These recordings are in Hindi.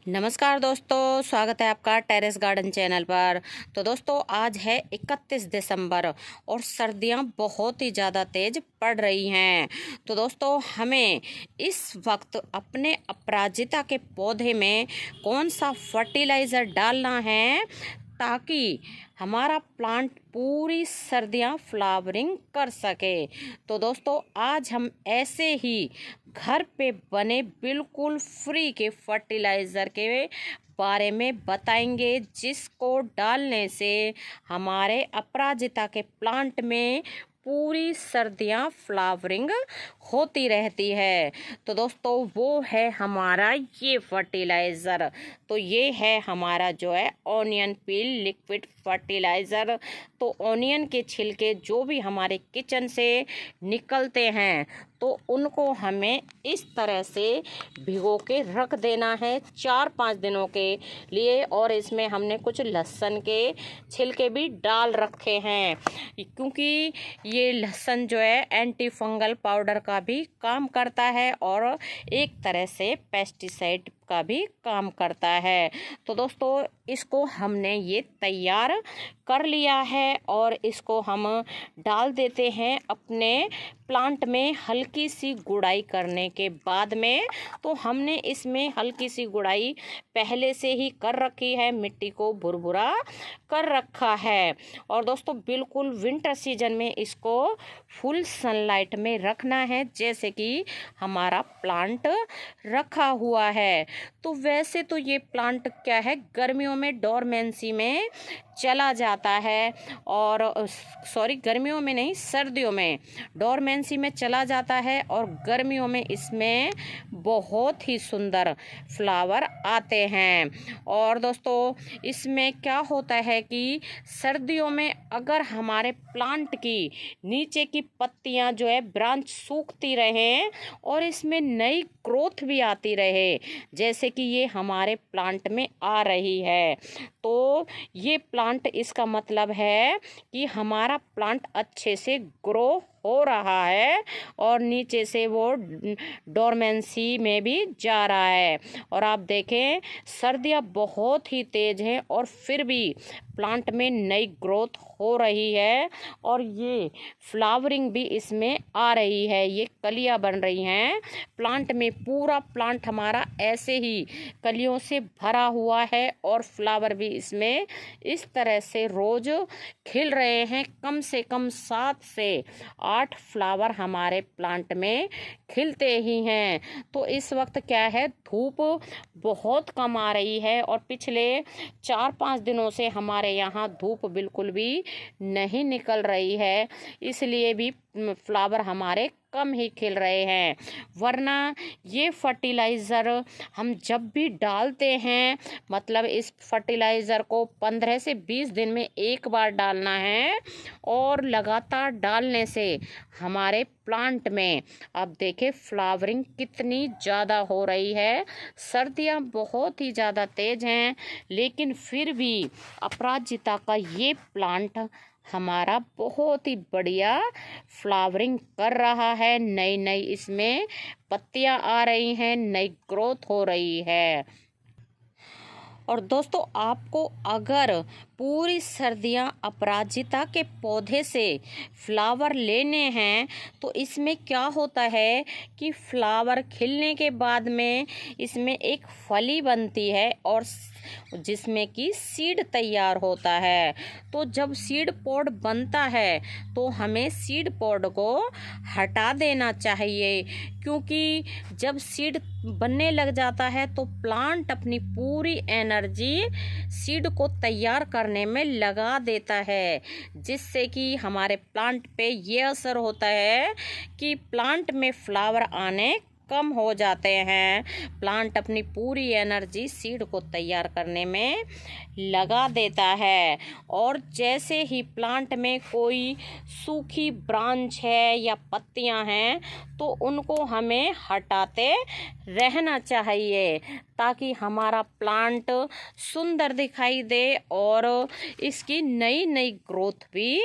नमस्कार दोस्तों, स्वागत है आपका टेरेस गार्डन चैनल पर। तो दोस्तों आज है 31 दिसंबर और सर्दियां बहुत ही ज़्यादा तेज़ पड़ रही हैं। तो दोस्तों हमें इस वक्त अपने अपराजिता के पौधे में कौन सा फर्टिलाइज़र डालना है ताकि हमारा प्लांट पूरी सर्दियां फ्लावरिंग कर सके। तो दोस्तों आज हम ऐसे ही घर पे बने बिल्कुल फ्री के फर्टिलाइज़र के बारे में बताएंगे जिसको डालने से हमारे अपराजिता के प्लांट में पूरी सर्दियां फ्लावरिंग होती रहती है। तो दोस्तों वो है हमारा ये फर्टिलाइज़र। तो ये है हमारा जो है ऑनियन पील लिक्विड फर्टिलाइज़र। तो ऑनियन के छिलके जो भी हमारे किचन से निकलते हैं तो उनको हमें इस तरह से भिगो के रख देना है 4-5 दिनों के लिए। और इसमें हमने कुछ लहसुन के छिलके भी डाल रखे हैं क्योंकि ये लहसुन जो है एंटी फंगल पाउडर का भी काम करता है और एक तरह से पेस्टिसाइड का भी काम करता है। तो दोस्तों इसको हमने ये तैयार कर लिया है और इसको हम डाल देते हैं अपने प्लांट में हल्की सी गुड़ाई करने के बाद में। तो हमने इसमें हल्की सी गुड़ाई पहले से ही कर रखी है, मिट्टी को भुरभुरा कर रखा है। और दोस्तों बिल्कुल विंटर सीजन में इसको फुल सनलाइट में रखना है जैसे कि हमारा प्लांट रखा हुआ है। तो वैसे तो ये प्लांट क्या है गर्मियों में डोरमेंसी में चला जाता है और गर्मियों में नहीं सर्दियों में डोरमेंसी में चला जाता है और गर्मियों में इसमें बहुत ही सुंदर फ्लावर आते हैं। और दोस्तों इसमें क्या होता है कि सर्दियों में अगर हमारे प्लांट की नीचे की पत्तियां जो है ब्रांच सूखती रहें और इसमें नई ग्रोथ भी आती रहे जैसे कि ये हमारे प्लांट में आ रही है, तो ये प्लांट इसका मतलब है कि हमारा प्लांट अच्छे से ग्रो हो रहा है और नीचे से वो डोरमेंसी में भी जा रहा है। और आप देखें सर्दियाँ बहुत ही तेज़ हैं और फिर भी प्लांट में नई ग्रोथ हो रही है और ये फ्लावरिंग भी इसमें आ रही है, ये कलियां बन रही हैं प्लांट में। पूरा प्लांट हमारा ऐसे ही कलियों से भरा हुआ है और फ्लावर भी इसमें इस तरह से रोज खिल रहे हैं। कम से कम 7 से 8 फ्लावर हमारे प्लांट में खिलते ही हैं। तो इस वक्त क्या है धूप बहुत कम आ रही है और पिछले 4-5 दिनों से हमारे यहाँ धूप बिल्कुल भी नहीं निकल रही है, इसलिए भी फ्लावर हमारे कम ही खिल रहे हैं। वरना ये फर्टिलाइज़र हम जब भी डालते हैं मतलब इस फर्टिलाइज़र को 15 से 20 दिन में एक बार डालना है और लगातार डालने से हमारे प्लांट में अब देखें फ्लावरिंग कितनी ज़्यादा हो रही है। सर्दियाँ बहुत ही ज़्यादा तेज़ हैं लेकिन फिर भी अपराजिता का ये प्लांट हमारा बहुत ही बढ़िया फ्लावरिंग कर रहा है। नई नई इसमें पत्तियां आ रही हैं, नई ग्रोथ हो रही है। और दोस्तों आपको अगर पूरी सर्दियां अपराजिता के पौधे से फ्लावर लेने हैं तो इसमें क्या होता है कि फ्लावर खिलने के बाद में इसमें एक फली बनती है और जिसमें कि सीड तैयार होता है। तो जब सीड पॉड बनता है तो हमें सीड पॉड को हटा देना चाहिए क्योंकि जब सीड बनने लग जाता है तो प्लांट अपनी पूरी एनर्जी सीड को तैयार करने में लगा देता है जिससे कि हमारे प्लांट पे ये असर होता है कि प्लांट में फ्लावर आने कम हो जाते हैं। प्लांट अपनी पूरी एनर्जी सीड को तैयार करने में लगा देता है और जैसे ही प्लांट में कोई सूखी ब्रांच है या पत्तियां हैं तो उनको हमें हटाते रहना चाहिए ताकि हमारा प्लांट सुंदर दिखाई दे और इसकी नई नई ग्रोथ भी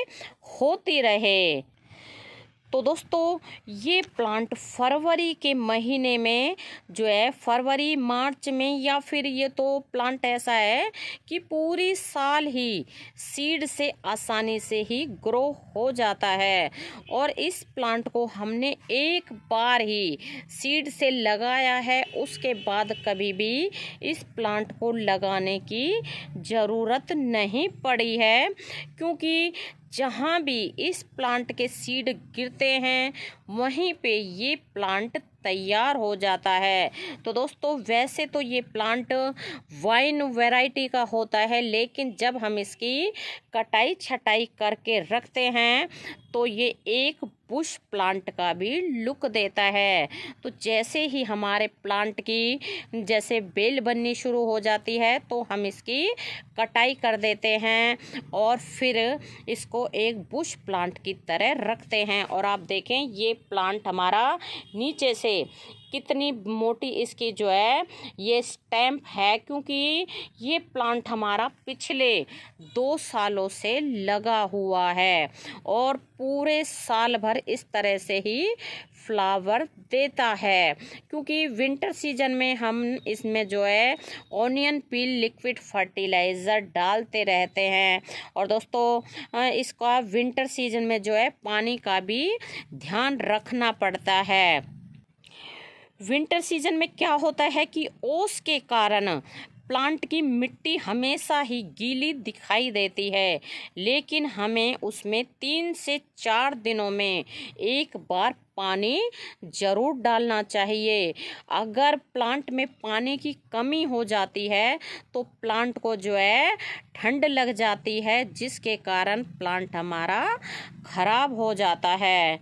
होती रहे। तो दोस्तों ये प्लांट फरवरी के महीने में जो है, फरवरी मार्च में, या फिर ये तो प्लांट ऐसा है कि पूरी साल ही सीड से आसानी से ही ग्रो हो जाता है। और इस प्लांट को हमने एक बार ही सीड से लगाया है, उसके बाद कभी भी इस प्लांट को लगाने की ज़रूरत नहीं पड़ी है, क्योंकि जहाँ भी इस प्लांट के सीड गिरते हैं वहीं पे ये प्लांट तैयार हो जाता है। तो दोस्तों वैसे तो ये प्लांट वाइन वैरायटी का होता है, लेकिन जब हम इसकी कटाई छटाई करके रखते हैं तो ये एक बुश प्लांट का भी लुक देता है। तो जैसे ही हमारे प्लांट की जैसे बेल बननी शुरू हो जाती है तो हम इसकी कटाई कर देते हैं और फिर इसको एक बुश प्लांट की तरह रखते हैं। और आप देखें ये प्लांट हमारा नीचे से कितनी मोटी इसकी जो है ये स्टैम्प है, क्योंकि ये प्लांट हमारा पिछले 2 सालों से लगा हुआ है और पूरे साल भर इस तरह से ही फ्लावर देता है। क्योंकि विंटर सीजन में हम इसमें जो है ऑनियन पील लिक्विड फर्टिलाइज़र डालते रहते हैं। और दोस्तों इसका विंटर सीजन में जो है पानी का भी ध्यान रखना पड़ता है। विंटर सीजन में क्या होता है कि ओस के कारण प्लांट की मिट्टी हमेशा ही गीली दिखाई देती है, लेकिन हमें उसमें 3 से 4 दिनों में एक बार पानी ज़रूर डालना चाहिए। अगर प्लांट में पानी की कमी हो जाती है तो प्लांट को जो है ठंड लग जाती है, जिसके कारण प्लांट हमारा खराब हो जाता है।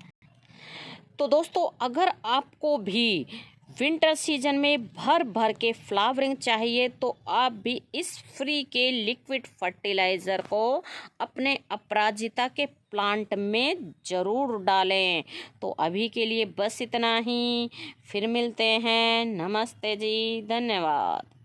तो दोस्तों अगर आपको भी विंटर सीजन में भर भर के फ्लावरिंग चाहिए तो आप भी इस फ्री के लिक्विड फर्टिलाइज़र को अपने अपराजिता के प्लांट में ज़रूर डालें। तो अभी के लिए बस इतना ही, फिर मिलते हैं। नमस्ते जी, धन्यवाद।